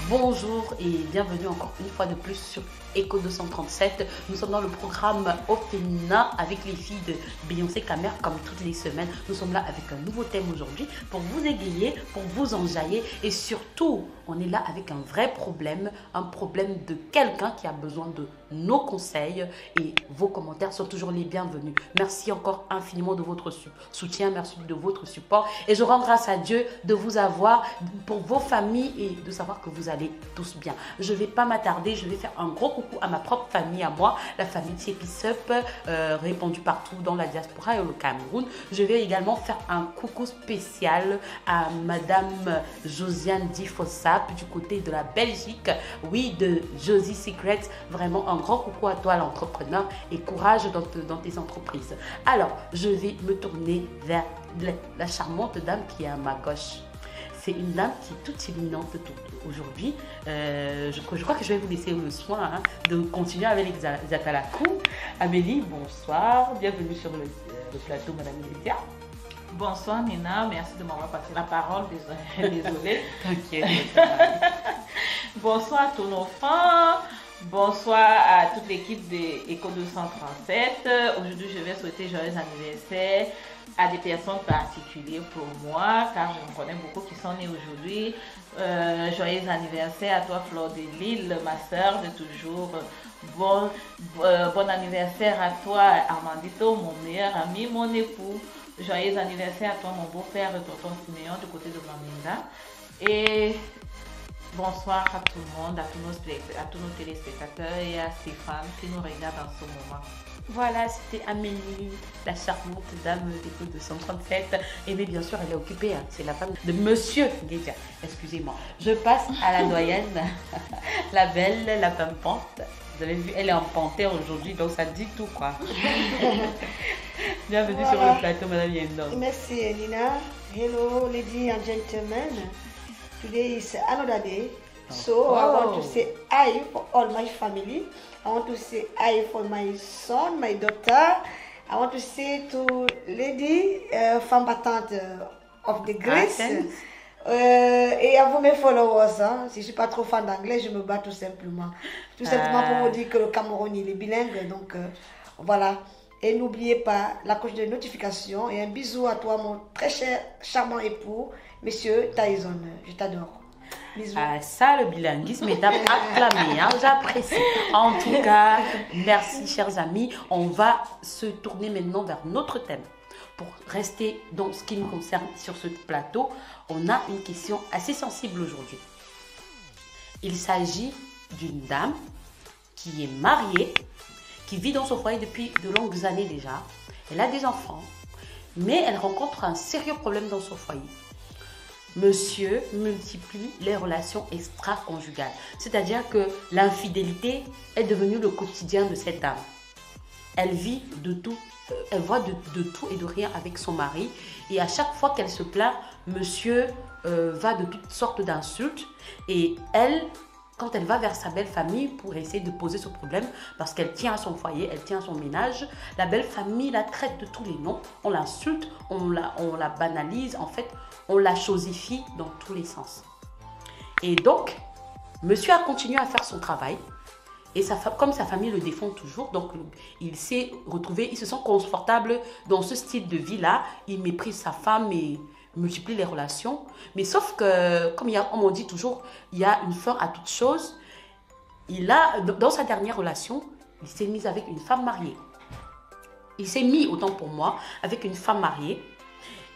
Bonjour et bienvenue encore une fois de plus sur Echo 237. Nous sommes dans le programme au féminin avec les filles de Beyoncé Camer comme toutes les semaines. Nous sommes là avec un nouveau thème aujourd'hui pour vous égayer, pour vous enjailler et surtout on est là avec un vrai problème, un problème de quelqu'un qui a besoin de nos conseils et vos commentaires sont toujours les bienvenus. Merci encore infiniment de votre soutien, merci de votre support et je rends grâce à Dieu de vous avoir pour vos familles et de savoir que vous allez tous bien. Je ne vais pas m'attarder, je vais faire un gros coucou à ma propre famille, à moi, la famille Tsepisup, répandue partout dans la diaspora et au Cameroun. Je vais également faire un coucou spécial à Madame Josiane Difossap du côté de la Belgique, oui, de Josie Secrets. Vraiment un grand coucou à toi l'entrepreneur et courage dans tes entreprises. Alors, je vais me tourner vers la charmante dame qui est à ma gauche. C'est une dame qui est toute illuminante aujourd'hui. Je crois que je vais vous laisser le soin de continuer avec les Atalakou. Amélie, bonsoir. Bienvenue sur le plateau, Madame Lydia. Bonsoir Nina, merci de m'avoir passé la parole. Désolée. T'inquiète. Bonsoir à tous nos fans. Bonsoir à toute l'équipe de Echo 237. Aujourd'hui, je vais souhaiter joyeux anniversaire à des personnes particulières pour moi, car je me connais beaucoup qui sont nés aujourd'hui. Joyeux anniversaire à toi, Fleur de Lille, ma soeur de toujours. Bon anniversaire à toi, Armandito, mon meilleur ami, mon époux. Joyeux anniversaire à toi, mon beau-père, tonton Siméon, du côté de Maminda. Et bonsoir à tout le monde, à tous nos téléspectateurs et à Stéphane qui nous regarde en ce moment. Voilà, c'était Amélie, la charmante dame d'Echo 237. Et mais bien sûr, elle est occupée. C'est la femme de Monsieur Guédia. Excusez-moi. Je passe à la doyenne, la belle, la pimpante. Vous avez vu, elle est en panthère aujourd'hui, donc ça dit tout, quoi. Bienvenue sur le plateau, Madame Yendon. Merci, Nina. Hello, ladies and gentlemen. Today is another day. So I want to say hi for all my family. I want to say hi for my son, my daughter. I want to say to lady, femme battante of the grace. Et à vous mes followers, hein. Si je ne suis pas trop fan d'anglais, je me bats tout simplement. Tout simplement pour vous dire que le Cameroun il est bilingue. Donc voilà. Et n'oubliez pas la cloche de notification. Et un bisou à toi, mon très cher, charmant époux, Monsieur Tyson. Je t'adore. Bisous. Ah, ça, le bilinguisme est acclamé, hein, j'apprécie. En tout cas, merci chers amis. On va se tourner maintenant vers notre thème. Pour rester dans ce qui nous concerne sur ce plateau, on a une question assez sensible aujourd'hui. Il s'agit d'une dame qui est mariée, qui vit dans son foyer depuis de longues années déjà. Elle a des enfants, mais elle rencontre un sérieux problème dans son foyer. Monsieur multiplie les relations extra-conjugales. C'est-à-dire que l'infidélité est devenue le quotidien de cette dame. Elle vit de tout, elle voit de tout et de rien avec son mari. Et à chaque fois qu'elle se plaint, monsieur va de toutes sortes d'insultes. Et elle, quand elle va vers sa belle famille pour essayer de poser ce problème, parce qu'elle tient à son foyer, elle tient à son ménage, la belle famille la traite de tous les noms. On l'insulte, on la banalise, en fait, on la chosifie dans tous les sens. Et donc, monsieur a continué à faire son travail. Et comme sa famille le défend toujours, donc il s'est retrouvé, il se sent confortable dans ce style de vie-là. Il méprise sa femme et multiplie les relations. Mais sauf que, comme on dit toujours, il y a une fin à toute chose. Dans sa dernière relation, il s'est mis avec une femme mariée. Il s'est mis, autant pour moi, avec une femme mariée.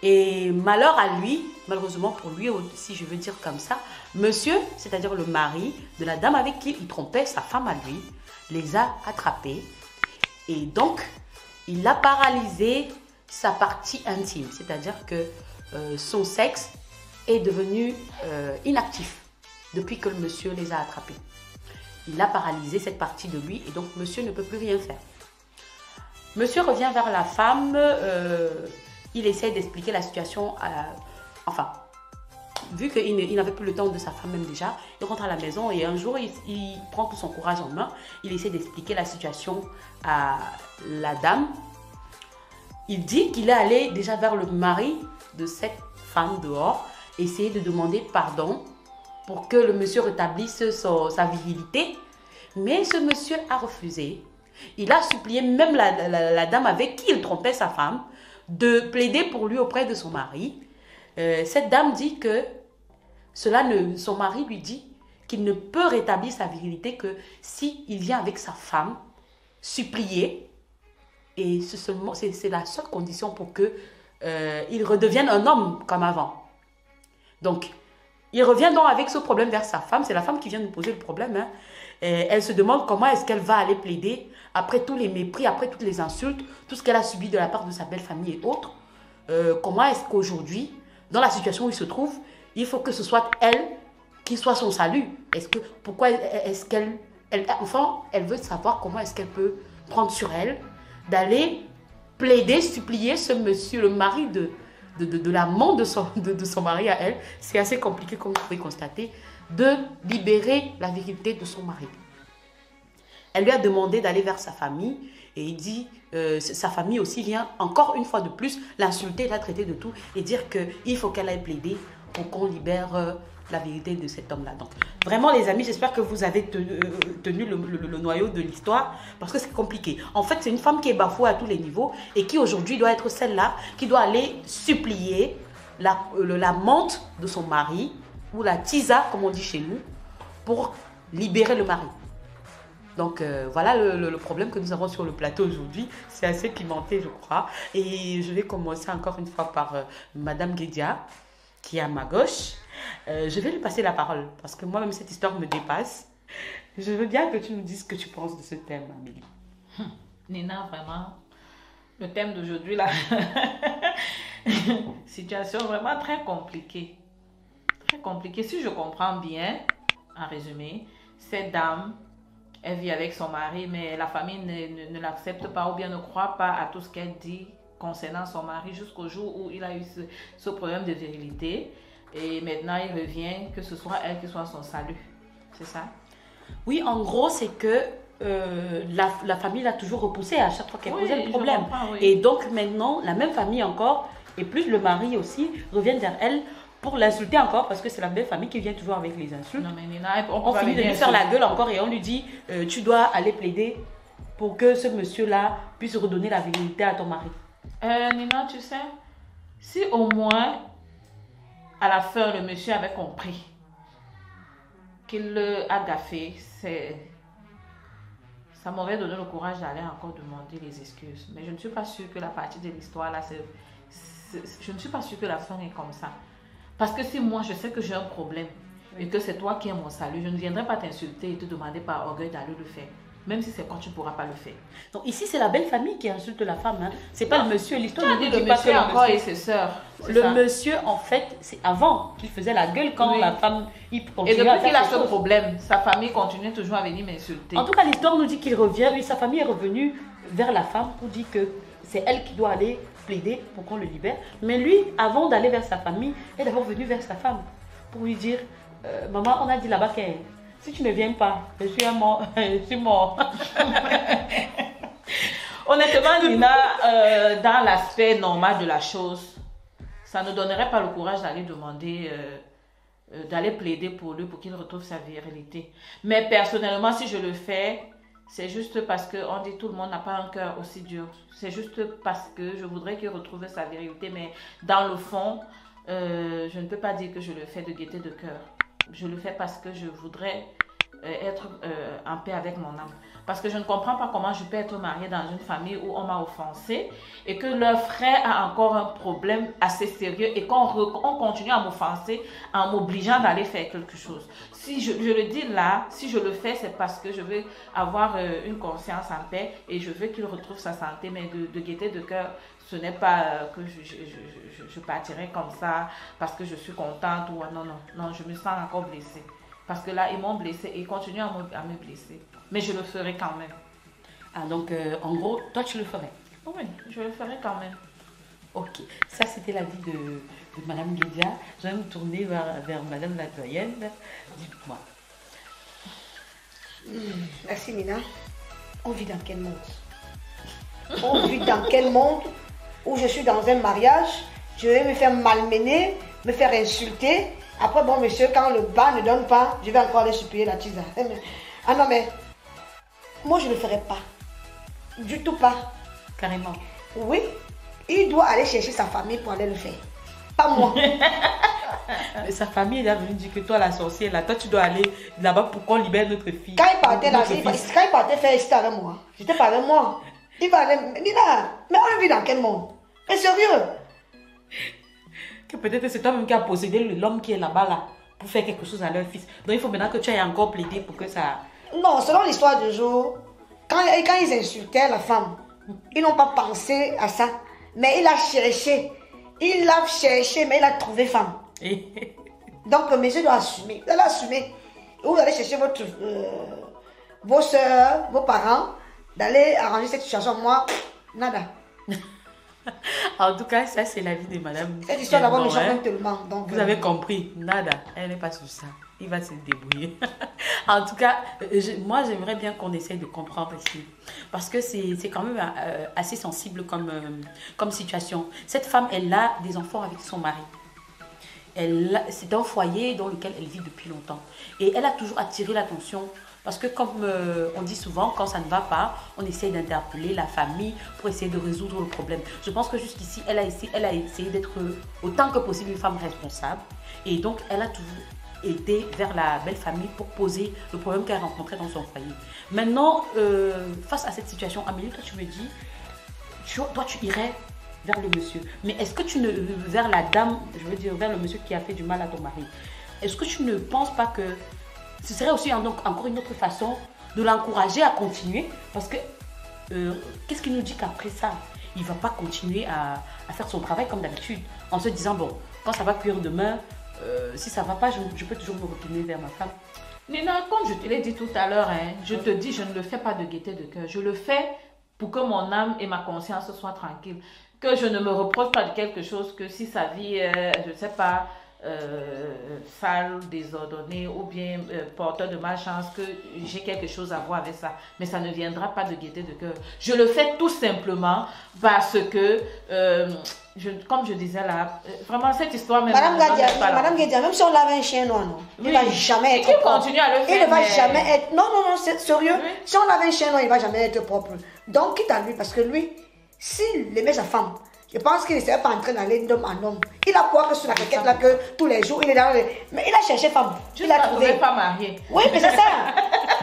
Et malheur à lui, malheureusement pour lui, si je veux dire comme ça, monsieur, c'est-à-dire le mari de la dame avec qui il trompait sa femme à lui, les a attrapés. Et donc, il a paralysé sa partie intime, c'est-à-dire que son sexe est devenu inactif depuis que le monsieur les a attrapés. Il a paralysé cette partie de lui et donc monsieur ne peut plus rien faire. Monsieur revient vers la femme, il essaie d'expliquer la situation, enfin, vu qu'il n'avait plus le temps de sa femme même déjà, il rentre à la maison et un jour, il prend tout son courage en main, il essaie d'expliquer la situation à la dame. Il dit qu'il est allé déjà vers le mari de cette femme dehors, essayer de demander pardon pour que le monsieur rétablisse sa virilité. Mais ce monsieur a refusé. Il a supplié même la dame avec qui il trompait sa femme de plaider pour lui auprès de son mari. Cette dame dit que son mari lui dit qu'il ne peut rétablir sa virilité que si il vient avec sa femme supplier. Et c'est la seule condition pour que il redevienne un homme comme avant. Donc, il revient donc avec ce problème vers sa femme. C'est la femme qui vient nous poser le problème. Hein. Et elle se demande comment est-ce qu'elle va aller plaider après tous les mépris, après toutes les insultes, tout ce qu'elle a subi de la part de sa belle famille et autres. Comment est-ce qu'aujourd'hui, dans la situation où il se trouve, il faut que ce soit elle qui soit son salut. Pourquoi est-ce qu'elle... Enfin, elle veut savoir comment est-ce qu'elle peut prendre sur elle d'aller plaider, supplier ce monsieur, le mari de l'amant de son mari à elle. C'est assez compliqué, comme vous pouvez constater, de libérer la vérité de son mari. Elle lui a demandé d'aller vers sa famille et il dit, sa famille aussi vient encore une fois de plus l'insulter, la traiter de tout et dire qu'il faut qu'elle aille plaider pour qu'on libère la vérité de cet homme-là. Donc, vraiment les amis, j'espère que vous avez tenu le noyau de l'histoire parce que c'est compliqué. En fait, c'est une femme qui est bafouée à tous les niveaux et qui aujourd'hui doit être celle-là qui doit aller supplier l'amante de son mari ou la tisa, comme on dit chez nous, pour libérer le mari. Donc, voilà le problème que nous avons sur le plateau aujourd'hui. C'est assez pimenté, je crois. Et je vais commencer encore une fois par Madame Guédia, qui est à ma gauche. Je vais lui passer la parole parce que moi-même, cette histoire me dépasse. Je veux bien que tu nous dises ce que tu penses de ce thème, Amélie. Nina, vraiment, le thème d'aujourd'hui, là, situation vraiment très compliquée. Très compliquée. Si je comprends bien, en résumé, cette dame, elle vit avec son mari, mais la famille ne l'accepte pas ou bien ne croit pas à tout ce qu'elle dit concernant son mari jusqu'au jour où il a eu ce problème de virilité. Et maintenant, il revient que ce soit elle qui soit son salut. C'est ça? Oui, en gros, c'est que la famille l'a toujours repoussé à chaque fois qu'elle posait le problème. Oui. Et donc maintenant, la même famille encore, et plus le mari aussi, reviennent vers elle pour l'insulter encore, parce que c'est la même famille qui vient toujours avec les insultes. Non, mais Nina, on finit de lui faire la gueule encore et on lui dit tu dois aller plaider pour que ce monsieur-là puisse redonner la vérité à ton mari. Nina, tu sais, si au moins à la fin le monsieur avait compris qu'il a gaffé, ça m'aurait donné le courage d'aller encore demander les excuses. Mais je ne suis pas sûre que la partie de l'histoire là, je ne suis pas sûre que la fin est comme ça. Parce que si moi je sais que j'ai un problème et que c'est toi qui es mon salut, je ne viendrai pas t'insulter et te demander par orgueil d'aller le faire. Même si c'est quand tu ne pourras pas le faire. Donc ici c'est la belle famille qui insulte la femme. Hein. C'est pas le monsieur. L'histoire ne dit le pas monsieur que encore et ses sœurs. Le monsieur en fait, c'est avant qu'il faisait la gueule quand la femme et depuis qu'il a ce problème, sa famille continue toujours à venir m'insulter. En tout cas l'histoire nous dit qu'il revient. Oui, sa famille est revenue vers la femme pour dire que c'est elle qui doit aller plaider pour qu'on le libère. Mais lui, avant d'aller vers sa famille, est d'abord venu vers sa femme pour lui dire maman, on a dit là-bas que si tu ne viens pas, je suis mort. Je suis mort. Honnêtement, Nina, dans l'aspect normal de la chose, ça ne donnerait pas le courage d'aller demander, d'aller plaider pour lui pour qu'il retrouve sa virilité. Mais personnellement, si je le fais, c'est juste parce qu'on dit tout le monde n'a pas un cœur aussi dur. C'est juste parce que je voudrais qu'il retrouve sa virilité. Mais dans le fond, je ne peux pas dire que je le fais de gaieté de cœur. Je le fais parce que je voudrais être en paix avec mon âme. Parce que je ne comprends pas comment je peux être mariée dans une famille où on m'a offensée et que leur frère a encore un problème assez sérieux et qu'on continue à m'offenser en m'obligeant d'aller faire quelque chose. Si je le dis là, si je le fais, c'est parce que je veux avoir une conscience en paix et je veux qu'il retrouve sa santé. Mais de gaieté de cœur, ce n'est pas que je partirai comme ça parce que je suis contente ou non, je me sens encore blessée. Parce que là, ils m'ont blessée et ils continuent à me blesser. Mais je le ferai quand même. Ah, donc, en gros, toi, tu le ferais? Oui, je le ferai quand même. Ok, ça, c'était l'avis de Madame Guédia. Je vais me tourner vers Madame la doyenne. Dites-moi. Merci, Nina. On vit dans quel monde? On vit dans quel monde où je suis dans un mariage, je vais me faire malmener, me faire insulter, Après, bon, monsieur, quand le bas ne donne pas, je vais encore aller supplier la tisa. Ah non, mais moi, je ne le ferai pas. Du tout pas. Carrément. Oui, il doit aller chercher sa famille pour aller le faire. Pas moi. Mais sa famille, elle est venue dire que toi, la sorcière, là, toi, tu dois aller là-bas pour qu'on libère notre fille. Quand il partait là, quand il partait faire, c'était avec moi. J'étais pas avec moi. Il va aller, Nina, mais on vit dans quel monde? Mais sérieux? Que peut-être c'est toi-même qui a possédé l'homme qui est là-bas, là, pour faire quelque chose à leur fils. Donc, il faut maintenant que tu ailles encore plaider pour que ça... Non, selon l'histoire du jour, quand ils insultaient la femme, ils n'ont pas pensé à ça. Mais il a cherché. Il l'a cherché, mais il a trouvé femme. Donc, le monsieur doit assumer. Il doit assumer. Vous allez chercher vos soeurs, vos parents, d'aller arranger cette situation. Moi, nada. En tout cas, ça, c'est la vie de madame. Cette histoire d'abord me choque tellement. Donc, vous avez compris, nada. Elle n'est pas sur ça. Il va se débrouiller. En tout cas, moi, j'aimerais bien qu'on essaye de comprendre ici. Parce que c'est quand même assez sensible comme situation. Cette femme, elle a des enfants avec son mari. C'est un foyer dans lequel elle vit depuis longtemps. Et elle a toujours attiré l'attention. Parce que comme on dit souvent, quand ça ne va pas, on essaie d'interpeller la famille pour essayer de résoudre le problème. Je pense que jusqu'ici, elle a essayé d'être autant que possible une femme responsable. Et donc, elle a toujours été vers la belle famille pour poser le problème qu'elle rencontrait dans son foyer. Maintenant, face à cette situation, Amélie, toi tu me dis, toi tu irais vers le monsieur. Mais est-ce que tu ne, vers la dame, je veux dire vers le monsieur qui a fait du mal à ton mari, est-ce que tu ne penses pas que ce serait aussi encore une autre façon de l'encourager à continuer? Parce que qu'est-ce qui nous dit qu'après ça, il ne va pas continuer à faire son travail comme d'habitude, en se disant, bon, quand ça va cuire demain, si ça ne va pas, je peux toujours me retourner vers ma femme. Nina, comme je te l'ai dit tout à l'heure, hein, je te dis, je ne le fais pas de gaieté de cœur. Je le fais pour que mon âme et ma conscience soient tranquilles. Que je ne me reproche pas de quelque chose, que si sa vie, je ne sais pas, sale, désordonnée ou bien porteur de malchance, que j'ai quelque chose à voir avec ça. Mais ça ne viendra pas de gaieté de cœur. Je le fais tout simplement parce que, comme je disais là, vraiment cette histoire même... Madame Guédia, même si on lave un chien noir, non, il ne va jamais être propre. Continue à le faire. Il ne va jamais être... Non, c'est sérieux. Oui. Si on lave un chien noir, il ne va jamais être propre. Donc, quitte à lui, parce que lui, s'il aimait sa femme, je pense qu'il ne serait pas en train d'aller d'homme en homme. Il a quoi que sur la requête là que tous les jours, il est dans les... Mais il a cherché femme. Il a trouvé pas marié. Oui, mais c'est ça.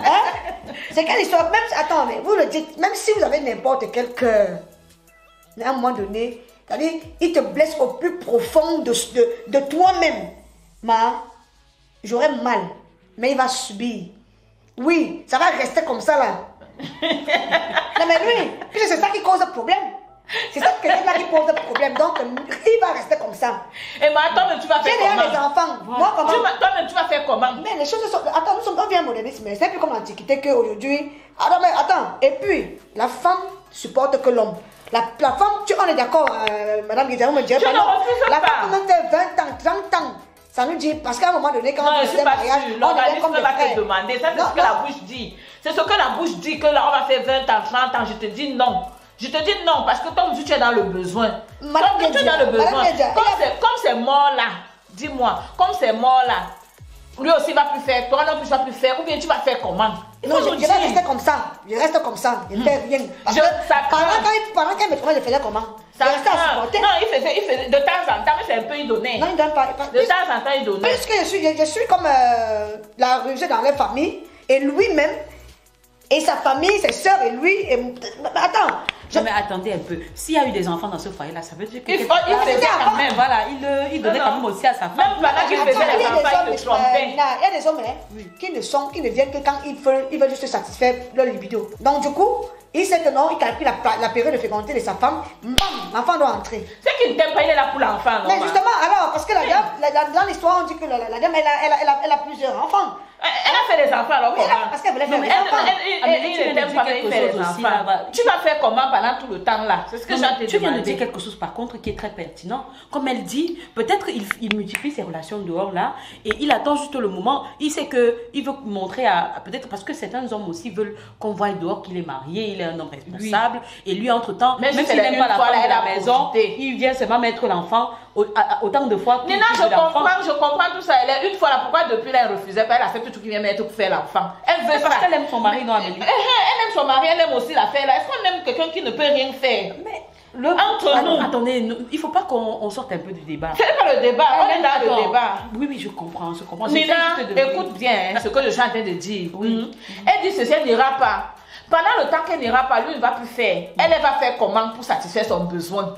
Hein? C'est quelle histoire? Même, attends, mais vous le dites, même si vous avez n'importe quel cœur, mais à un moment donné, c'est-à-dire, il te blesse au plus profond de toi-même. J'aurais mal, mais il va subir. Oui, ça va rester comme ça là. Non mais lui, c'est ça qui cause le problème. C'est ça qui pose le problème. Donc, il va rester comme ça. Et mais attends, mais tu vas faire comment? J'ai des enfants. Moi, comment? Toi-même, tu vas faire comment? Mais les choses sont... Attends, nous sommes bien modernistes, mais c'est plus comme l'Antiquité qu'aujourd'hui. Attends. Et puis, la femme supporte que l'homme. La femme, on est d'accord, Madame Guézard, me dirait pas non. La femme, même fait 20 ans, 30 ans. Ça nous dit, parce qu'à un moment donné, quand on fait un mariage, on est comme des frères. Te demander. Ça, c'est ce que la bouche dit. C'est ce que la bouche dit, que là, on va faire 20 ans, 30 ans. Je te dis non. Je te dis non, parce que toi, tu es dans le besoin. Madame tu es dans le besoin. Comme c'est mort là, dis-moi, comme c'est mort là, lui aussi va plus faire, toi non plus vas plus faire, ou bien tu vas faire comment? Non, je vais rester comme ça. Je reste comme ça. Je ne fais rien. Parce que pendant qu'elle me trouvait, je faisais comment? Ça non, il faisait de temps en temps, mais c'est un peu il donnait. Non, il donne pas. De temps en temps, il donnait. Puisque je suis comme la rusée dans leur famille, et lui-même, et sa famille, ses soeurs, et lui, attends. Non, mais attendez un peu. S'il y a eu des enfants dans ce foyer-là, ça veut dire que... Il faisait quand même, voilà, il donnait quand même aussi à sa femme. Même pendant qu'il faisait les enfants, il le trompait. Il y a des hommes qui ne viennent que quand ils veulent juste satisfaire leur libido. Donc du coup, il sait que non, il calcule la période de fécondité de sa femme, l'enfant doit entrer. C'est qu'il ne t'aime pas, il est là pour l'enfant. Mais justement, alors, parce que la dame, dans l'histoire, on dit que la dame, elle a plusieurs enfants. Elle a fait des enfants alors comment? Parce qu'elle voulait faire des Elle enfants. ne t'aime pas faire des enfants. Tu vas faire comment pendant tout le temps là? C'est ce que j'ai te Tu viens de dire quelque chose par contre qui est très pertinent. Comme elle dit, peut-être il multiplie ses relations dehors là et il attend juste le moment. Il sait qu'il veut montrer peut-être parce que certains hommes aussi veulent qu'on voie dehors qu'il est marié, il est un homme responsable et lui entre-temps, même s'il n'aime pas la femme de la maison, il vient seulement mettre l'enfant autant de fois Nina, je comprends tout ça. Elle est une fois là, pourquoi depuis là elle refusait pas, elle accepte tout qui vient mettre pour faire l'enfant. Elle veut parce ça. qu'elle aime son mari, non Amélie? Elle aime son mari, elle aime aussi la faire là. Est-ce qu'on aime quelqu'un qui ne peut rien faire? Mais entre nous. Attendez, il ne faut pas qu'on sorte un peu du débat. C'est pas le débat, on est dans le débat. Oui, je comprends. Nina, écoute bien ce que je suis en train de dire. Oui. Elle dit ceci, elle n'ira pas. Pendant le temps qu'elle n'ira pas, lui ne va plus faire. Elle va faire comment pour satisfaire son besoin?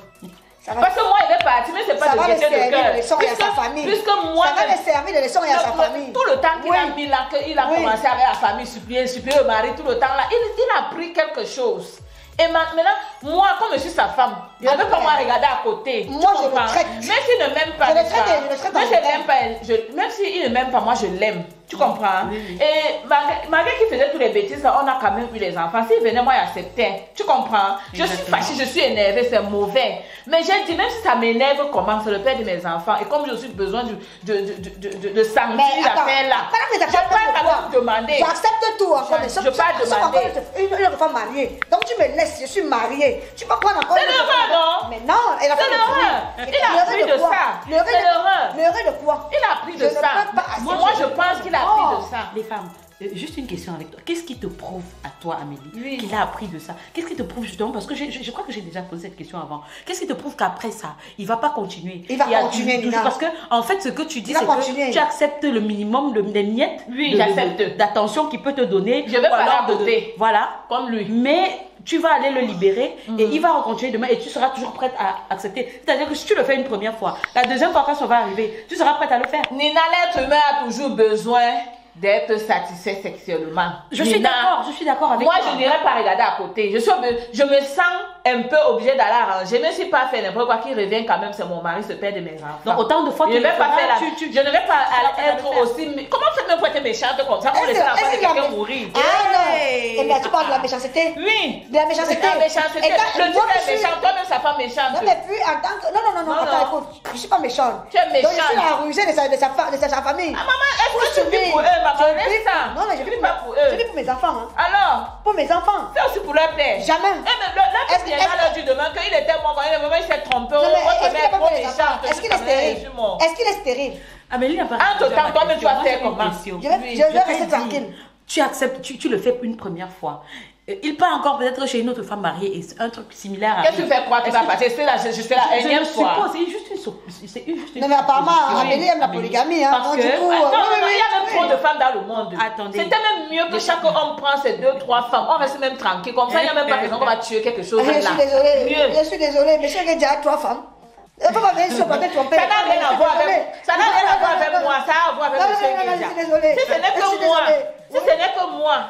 Parce que moi, il est parti, mais c'est pas de gaieté de cœur. Puisque moi, ça va le servir de leçon à sa famille. Tout le temps qu'il a mis là, qu'il a commencé avec la famille, supplier le mari, tout le temps là, il a appris quelque chose. Et maintenant, moi, comme je suis sa femme, je ne peux pas moi regarder à côté. Moi, je le traite. Même s'il ne m'aime pas, même s'il ne m'aime pas, moi, je l'aime. Tu comprends? Et malgré qu'il faisait toutes les bêtises, on a quand même eu les enfants. S'il venait, moi, il acceptait. Tu comprends? Je suis fâchée, je suis énervée, c'est mauvais. Mais j'ai dit, même si ça m'énerve, comment c'est le père de mes enfants. Et comme je suis besoin de sentir l'affaire là, je ne peux pas demander. J'accepte tout encore. Je ne peux pas demander. Une femme mariée. Donc tu me laisses, je suis mariée. Tu peux prendre encore. C'est l'horreur, non? Mais non, elle a fait l'horreur. Il a appris de ça. C'est l'horreur. L'horreur de quoi? Il a appris de ça. Moi, je pense qu'il a appris de ça. Les femmes, juste une question avec toi. Qu'est-ce qui te prouve à toi, Amélie, qu'il a appris de ça? Qu'est-ce qui te prouve justement? Parce que je crois que j'ai déjà posé cette question avant. Qu'est-ce qui te prouve qu'après ça, il ne va pas continuer? Il va continuer, Nina. Parce que, en fait, ce que tu dis, c'est que tu acceptes le minimum, les miettes d'attention qu'il peut te donner. Je vais pas l'adopter. Voilà. Comme lui. Mais tu vas aller le libérer et il va continuer demain et tu seras toujours prête à accepter. C'est-à-dire que si tu le fais une première fois, la deuxième fois quand ça va arriver, tu seras prête à le faire. Nina, l'être humain a toujours besoin d'être satisfait sexuellement. Je suis d'accord avec toi. Moi, toi. je n'irai pas regarder à côté. Je me sens un peu obligée d'aller arranger. Même si pas faire n'importe quoi, qui revient quand même, c'est mon mari, ce père de mes enfants. Donc autant de fois je ne vais pas faire je ne vais pas être aussi... Comment faites-même pour être méchante comme ça? Pour laisser l'enfant de quelqu'un mourir. Ah non. Eh bien, tu parles de la méchanceté? Oui. De la méchanceté. Le type est méchant, toi-même, ça pas méchante. Non, mais puis en tant que... Non, attends, écoute. Je ne suis pas méchante. Tu es méchante. Donc je suis la rusée de sa famille. Ah, maman, est-ce que tu vis pour eux, maman? Laisse ça. Non, mais je vis pas pour eux. Je vis pour mes enfants. Alors? Pour mes enfants. C'est aussi pour leur père. Jamais. Est-ce qu'il leur dit demain qu'il était bon quand il s'est trompé? Est-ce qu'il est stérile? Est-ce qu'il est stérile? Amélie, entre-temps, toi-même, tu vas faire comment? Je vais rester tranquille. Tu acceptes, tu le fais une première fois. Il part encore peut-être chez une autre femme mariée et un truc similaire. Qu'est-ce que tu fais quoi? Tu vas passer? Je fais la énième fois. C'est juste une non, mais apparemment, Amélie aime la polygamie. Parce que... il y a même trop de femmes dans le monde. Attendez. C'était même mieux que chaque homme prend ses 2-3 femmes. On reste même tranquille. Comme ça, il n'y a même pas besoin qu'on va tuer quelque chose là. Je suis désolée. Mais j'ai déjà 3 femmes. Ça n'a rien à voir avec moi. Ça a à voir avec monsieur. Si ce n'est que moi,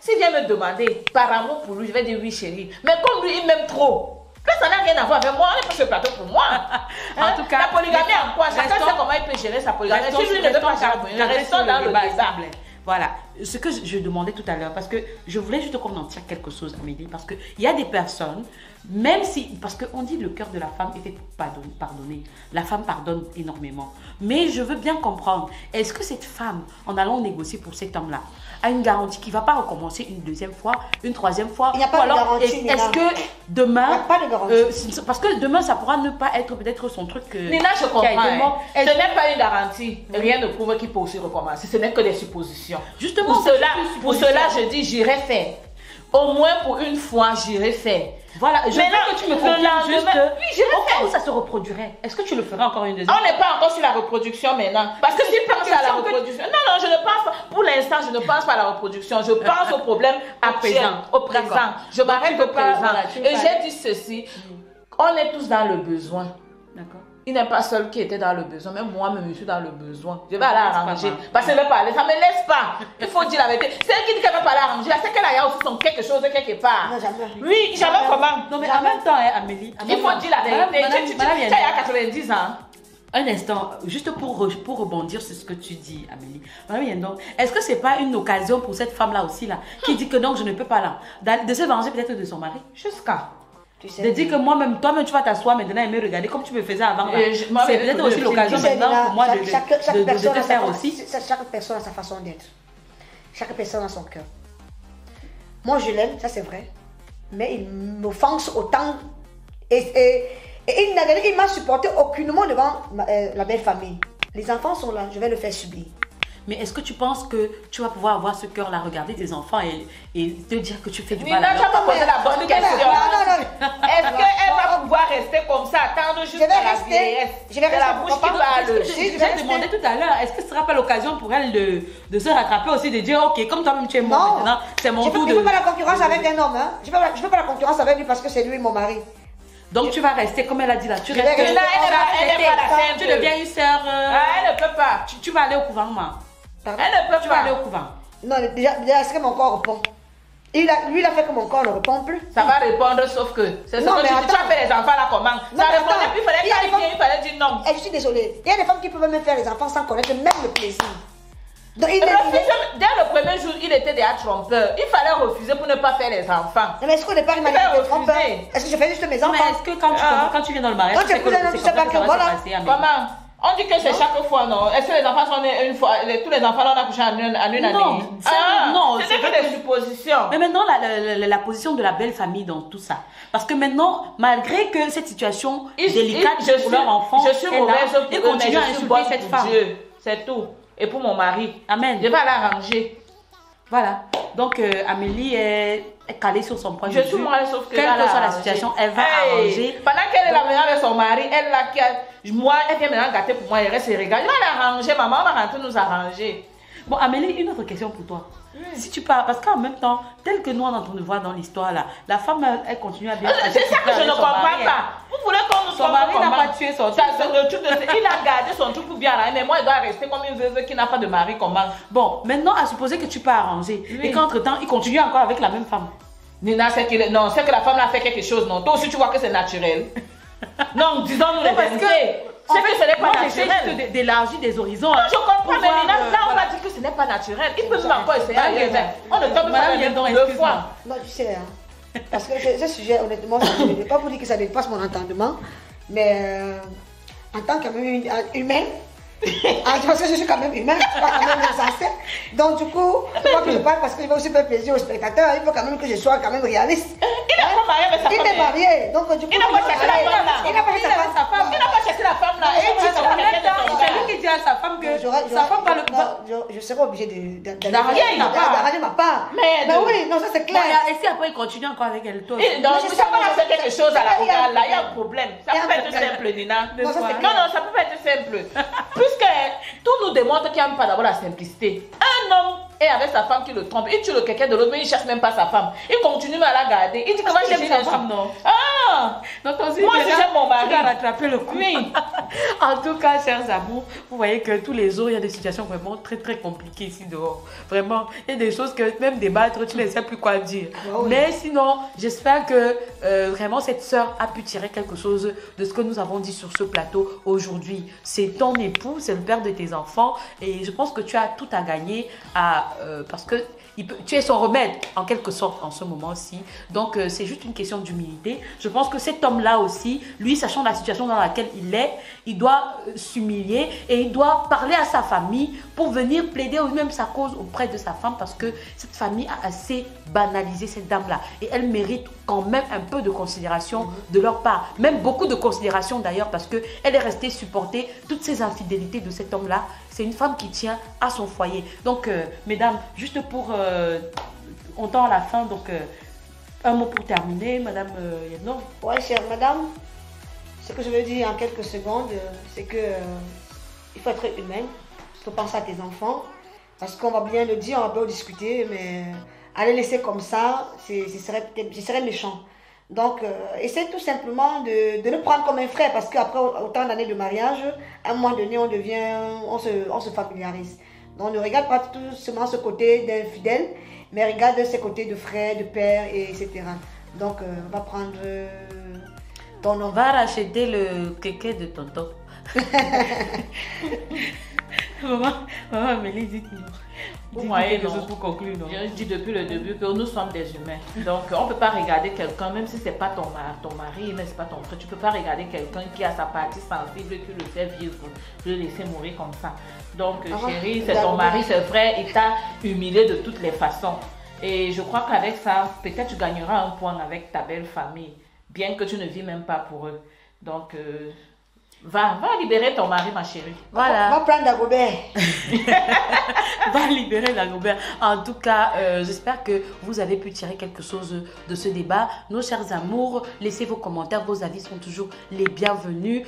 s'il vient me demander par amour pour lui, je vais dire oui chérie. Mais comme lui, il m'aime trop. Là, ça n'a rien à voir avec moi. On n'est pas sur le plateau pour moi. En tout cas, la polygamie en quoi? Chacun sait comment il peut gérer sa polygamie. Si lui ne veut pas gérer, restons dans le débat. Voilà, ce que je demandais tout à l'heure, parce que je voulais juste qu'on en tire quelque chose, Amélie, parce qu'il y a des personnes, même si, parce qu'on dit le cœur de la femme est fait pour pardonner, la femme pardonne énormément, mais je veux bien comprendre, est-ce que cette femme, en allant négocier pour cet homme-là, a une garantie qu'il ne va pas recommencer une deuxième fois, une troisième fois? Il n'y a pas de garantie, est-ce que demain, il n'y a pas de garantie. parce que demain, ça pourra ne pas être peut-être son truc. Nina, je comprends. Ce n'est pas une garantie. Rien ne prouve qu'il peut aussi recommencer. Ce n'est que des suppositions. Justement, pour cela, je dis, j'irai faire. Au moins pour une fois, j'irai faire. Voilà, je veux que tu me confirmes juste au cas où ça se reproduirait. Est-ce que tu le ferais encore une deuxième? On n'est pas encore sur la reproduction maintenant. Parce que si tu penses à la reproduction... Non, je ne pense pas. Pour l'instant, je ne pense pas à la reproduction. Je pense au problème au présent. Je m'arrête au présent. Et j'ai dit ceci. On est tous dans le besoin. D'accord. Il n'est pas seul qui était dans le besoin, même moi-même je suis dans le besoin. Je vais aller arranger. Parce qu'elle veut parler, ça ne me laisse pas. Il faut dire la vérité. C'est elle qui dit qu'elle veut pas aller arranger. C'est qu'elle a aussi son quelque chose quelque part. Non, jamais. Oui, jamais comment. Non, mais en même temps, Amélie. Il faut dire la vérité. Tu as 90 ans. Un instant, juste pour rebondir sur ce que tu dis, Amélie. Est-ce que c'est pas une occasion pour cette femme-là aussi, là, qui dit que non, je ne peux pas là, de se venger peut-être de son mari? Jusqu'à. De dire que moi-même, toi-même, tu vas t'asseoir maintenant et me regarder comme tu me faisais avant. C'est peut-être aussi l'occasion maintenant pour moi de te faire aussi. Chaque personne a sa façon d'être. Chaque personne a son cœur. Moi, je l'aime, ça c'est vrai. Mais il m'offense autant. Et il m'a supporté aucunement devant la belle famille. Les enfants sont là, je vais le faire subir. Mais est-ce que tu penses que tu vas pouvoir avoir ce cœur-là, regarder tes enfants et te dire que tu fais du mal à tu vas pas poser la bonne question. Non. Est-ce qu'elle va pouvoir rester comme ça, attendre jusqu'à la vieillesse? Je vais rester. La bouche qui va le... Je vais demander tout à l'heure, est-ce que ce ne sera pas l'occasion pour elle de se rattraper aussi, de dire, ok, comme toi-même tu es mort maintenant, c'est mon tour de... Je ne veux pas la concurrence avec un homme. Hein. Je ne veux pas la concurrence avec lui parce que c'est lui mon mari. Donc tu vas rester, comme elle a dit là, tu restes. Elle n'est pas la simple. Tu deviens une sœur. Elle ne peut pas. Tu vas aller au couvent, moi. Elle ne peut Tu pas vas aller au couvent. Non, déjà est-ce que mon corps répond? Lui, il a fait que mon corps ne répond plus. Ça va répondre, sauf que c'est ce que tu as fait les enfants là comment? Ça répondait, puis il fallait dire non. Je suis désolée. Il y a des femmes qui peuvent même faire les enfants sans connaître même le plaisir. Donc, dès le premier jour, il était déjà trompeur. Il fallait refuser pour ne pas faire les enfants. Mais est-ce qu'au départ, il m'a dit que j'étais trompeur? Est-ce que je fais juste mes enfants? Mais est-ce que quand tu viens dans le mariage, tu sais pas que voilà. Comment? On dit que c'est chaque fois, non? Est-ce que les enfants sont nés une fois, tous les enfants là on a couché en une année? Non, c'est que des suppositions. Mais maintenant, la position de la belle famille dans tout ça. Parce que maintenant, malgré que cette situation délicate pour leur enfant, je suis mauvaise pour eux, mais continue à je suis bonne insulter cette pour femme. Dieu. C'est tout. Et pour mon mari. Amen. Je vais l'arranger. Voilà. Donc, Amélie est calée sur son point de vue. Je suis moi, sauf que quelle que soit la situation, elle va arranger. Pendant qu'elle est là maintenant avec son mari, elle là qui a... Moi, elle vient maintenant gâter pour moi, elle reste et regarde. Je vais l'arranger, maman, on va rentrer nous arranger. Bon, Amélie, une autre question pour toi. Si tu parles, parce qu'en même temps, tel que nous on est en train de voir dans l'histoire là, la femme elle continue à bien. C'est ça que je ne comprends pas. Vous voulez qu'on nous son mari n'a pas tué son truc. Il a gardé son truc pour bien arranger, mais moi il doit rester comme une veuve qui n'a pas de mari comment. Bon, maintenant à supposer que tu peux arranger et qu'entre temps il continue encore avec la même femme. Nina, c'est que la femme a fait quelque chose, non? Toi aussi tu vois que c'est naturel. Non, disons-nous les vérités. C'est que ce n'est pas naturel. D'élargir des horizons. Non, je comprends, mais Nina, là on a dit que ce n'est pas naturel. Il peut même encore essayer. On ne tombe pas deux fois. Non, tu sais, parce que ce sujet, honnêtement, je ne vais pas vous dire que ça dépasse mon entendement, mais en tant qu'humain, parce que je suis quand même humain, je suis pas quand même insensé. Donc du coup, il faut que je parle parce que je veux aussi faire plaisir aux spectateurs. Il faut quand même que je sois quand même réaliste. Il n'est pas marié avec sa femme. Il est marié, donc du coup. Il n'a pas cherché la femme là. Il n'a pas cherché sa femme. Il n'a pas cherché la femme là. C'est lui qui dit à sa femme que sa femme va le. Je serai obligée d'arranger ma part. Mais oui, non, ça c'est clair. Et si après il continue encore avec elle, toi. Donc si ça va faire quelque chose à la vocale là, il y a un problème. Ça peut pas être simple, Nina. Non, ça peut pas être simple. Puisque tout nous démontre qu'il n'y a même pas d'abord la simplicité. Un homme est avec sa femme qui le trompe, il tue le quelqu'un de l'autre, mais il ne cherche même pas sa femme. Il continue à la garder. Il dit que moi j'aime sa femme. Non. Ah! Donc, moi j'aime mon mari. Tu dois rattraper le coup. Oui. En tout cas, chers amours, vous voyez que tous les jours, il y a des situations vraiment très très compliquées ici dehors. Vraiment, il y a des choses que même débattre, tu ne sais plus quoi dire. Oui. Mais sinon, j'espère que vraiment cette sœur a pu tirer quelque chose de ce que nous avons dit sur ce plateau aujourd'hui. C'est ton époux, c'est le père de tes enfants et je pense que tu as tout à gagner parce que tu es son remède en quelque sorte en ce moment-ci. Donc c'est juste une question d'humilité. Je pense que cet homme-là aussi, lui sachant la situation dans laquelle il doit s'humilier et il doit parler à sa famille pour venir plaider même sa cause auprès de sa femme parce que cette famille a assez banalisé cette dame-là et elle mérite quand même un peu de considération de leur part. Même beaucoup de considération d'ailleurs parce qu'elle est restée supporter toutes ces infidélités de cet homme-là. C'est une femme qui tient à son foyer. Donc, mesdames, juste pour... on tend à la fin, donc un mot pour terminer, Madame Yedno. Oui, chère Madame, ce que je veux dire en quelques secondes, c'est que il faut être humain, il faut penser à tes enfants, parce qu'on va bien le dire, on va bien discuter, mais à les laisser comme ça, ce serait méchant. Donc, essaie tout simplement de le prendre comme un frère, parce qu'après autant d'années de mariage, à un moment donné, on se familiarise. Donc, ne regarde pas tout seulement ce côté d'infidèle, mais regarde ce côté de frère, de père, etc. Donc, on va prendre ton nom. Va racheter le kéké de tonton. Maman Amélie, dites-nous. Vous Dites-nous voyez, quelque non. chose pour conclure, non? Je dis depuis le début que nous sommes des humains. Donc, on ne peut pas regarder quelqu'un, même si ce n'est pas ton mari, même si ce n'est pas ton frère, tu ne peux pas regarder quelqu'un qui a sa partie sensible, qui le fait vivre, le laisser mourir comme ça. Donc, chérie, c'est ton mari, c'est vrai, il t'a humilié de toutes les façons. Et je crois qu'avec ça, peut-être tu gagneras un point avec ta belle famille, bien que tu ne vis même pas pour eux. Donc, va libérer ton mari, ma chérie. Voilà. Va prendre Dagobert. Va libérer Dagobert. En tout cas, j'espère que vous avez pu tirer quelque chose de ce débat. Nos chers amours, laissez vos commentaires, vos avis sont toujours les bienvenus.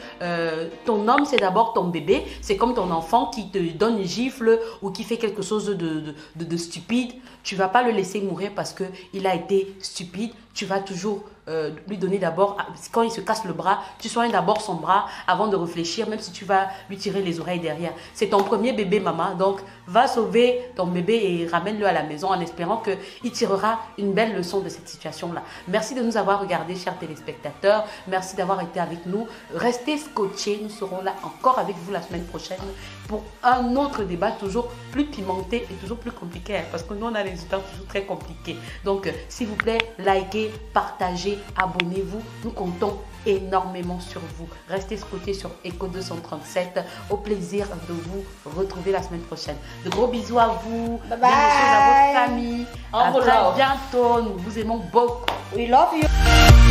Ton homme, c'est d'abord ton bébé. C'est comme ton enfant qui te donne une gifle ou qui fait quelque chose de stupide. Tu ne vas pas le laisser mourir parce qu'il a été stupide. Tu vas toujours lui donner d'abord, quand il se casse le bras, tu soignes d'abord son bras avant de réfléchir, même si tu vas lui tirer les oreilles derrière. C'est ton premier bébé, maman, donc va sauver ton bébé et ramène-le à la maison en espérant qu'il tirera une belle leçon de cette situation-là. Merci de nous avoir regardés, chers téléspectateurs. Merci d'avoir été avec nous. Restez scotchés, nous serons là encore avec vous la semaine prochaine pour un autre débat toujours plus pimenté et toujours plus compliqué, parce que nous on a des histoires toujours très compliquées. Donc s'il vous plaît, likez, partagez, abonnez-vous, nous comptons énormément sur vous. Restez scotchés sur Eco 237. Au plaisir de vous retrouver la semaine prochaine. De gros bisous à vous. Bye Bien des choses à bye. votre famille. On À vous très love. bientôt. Nous vous aimons beaucoup. We love you.